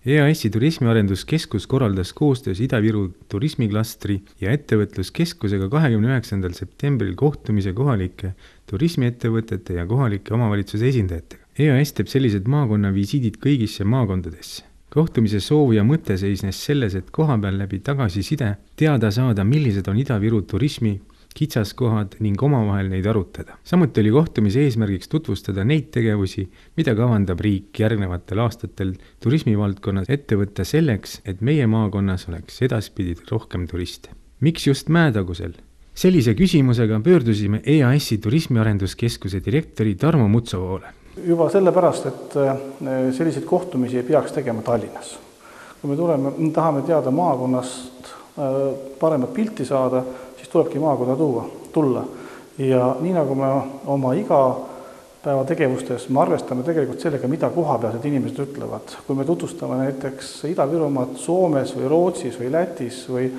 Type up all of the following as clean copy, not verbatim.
EAS-i turismiarenduskeskus korraldas koostöös Ida-Viru turismiklastri ja ettevõtluskeskusega 29. septembril kohtumise kohalike turismiettevõtete ja kohalike omavalitsuse esindajatega. EAS teeb sellised maakonna visiidid kõigisse maakondadesse. Kohtumise soov ja mõte seisnes selles, et kohapeal läbi tagasiside teada saada, millised on Ida-Viru turismi kitsaskohad ning omavahel neid arutada. Samuti oli kohtumise eesmärgiks tutvustada neid tegevusi, mida kavandab riik järgnevatel aastatel turismivaldkonnas ette võtta selleks, et meie maakonnas oleks edaspidi rohkem turiste. Miks just Mäetagusel? Sellise küsimusega pöördusime EAS-i turismiarenduskeskuse direktori Tarmo Mutso poole. Juba sellepärast, et selliseid kohtumisi ei peaks tegema Tallinnas. Kui me tahame teada maakonnast paremat pilti saada, siis tulebki maakonda tulla. Ja nii nagu me oma igapäeva tegevustes, me arvestame tegelikult sellega, mida kohapealsed inimesed ütlevad. Kui me tutvustame näiteks Ida-Virumaad Soomes või Rootsis või Lätis või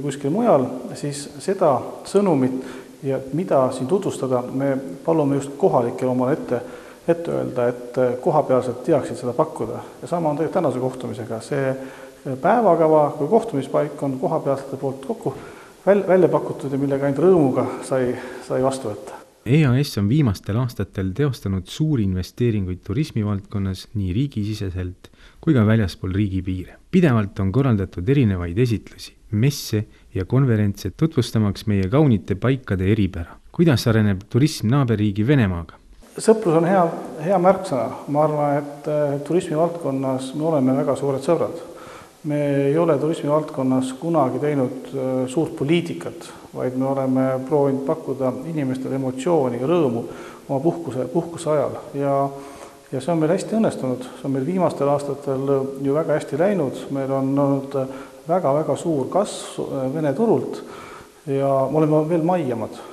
kuskil mujal, siis seda sõnumit ja mida siin tutvustada, me palume just kohalikel omal ette öelda, et kohapealsed teaksid seda pakkuda. Ja sama on tegelikult tänase kohtumisega. See päevakava, kui kohtumispaik on kohapealsete poolt kokku välja pakutud ja millega ainult rõõmuga sai vastu võtta. EAS on viimastel aastatel teostanud suuri investeeringuid turismivaldkonnas nii riigisiseselt kui ka väljaspool riigipiire. Pidevalt on korraldatud erinevaid esitlusi, messe ja konverentse tutvustamaks meie kaunite paikade eripära. Kuidas areneb turism naaberriigi Venemaaga? Sõprus on hea märksõna. Ma arvan, et turismivaldkonnas me oleme väga suured sõbrad. Me ei ole turismivaldkonnas kunagi teinud suurt poliitikat, vaid me oleme proovinud pakkuda inimestele emotsiooni ja rõõmu oma puhkuse ajal. Ja see on meil hästi õnnestunud. See on meil viimastel aastatel ju väga hästi läinud. Meil on olnud väga suur kasv Vene turult ja me oleme veel maiemad.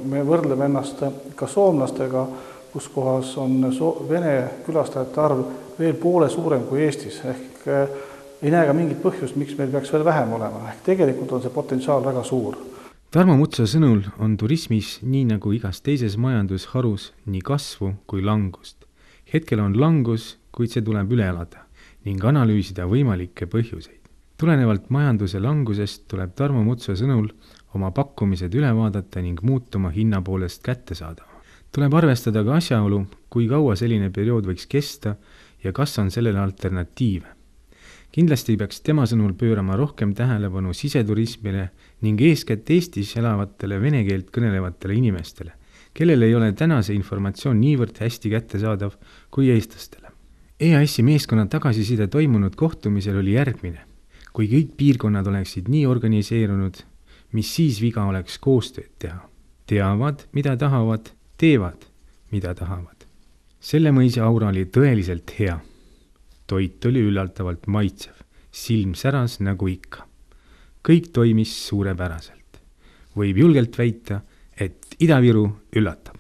Me võrdleme ennast ka soomlastega, kus kohas on Vene külastajate arv veel poole suurem kui Eestis. Ehk ei näe ka mingit põhjust, miks meil peaks veel vähem olema. Ehk tegelikult on see potentsiaal väga suur. Tarmo Mutso sõnul on turismis nii nagu igas teises majandusharus nii kasvu kui langust. Hetkel on langus, kuid see tuleb üle elada ning analüüsida võimalikke põhjuseid. Tulenevalt majanduse langusest tuleb Tarmo Mutso sõnul oma pakkumised üle vaadata ning muutuma hinna poolest kätte saada. Tuleb arvestada ka asjaolu, kui kaua selline periood võiks kesta ja kas on sellele alternatiive. Kindlasti peaks tema sõnul pöörama rohkem tähelepanu siseturismile ning eeskätt Eestis elavatele vene keelt kõnelevatele inimestele, kellel ei ole tänase informatsioon niivõrd hästi kättesaadav kui eestlastele. EAS-i meeskonna tagasiside toimunud kohtumisel oli järgmine. Kui kõik piirkonnad oleksid nii organiseerunud, mis siis viga oleks koostööd teha. Teavad, mida tahavad, teevad, mida tahavad. Selle mõisa aura oli tõeliselt hea. Toit oli üllatavalt maitsev, silm säras nagu ikka. Kõik toimis suurepäraselt. Võib julgelt väita, et Ida-Viru üllatab.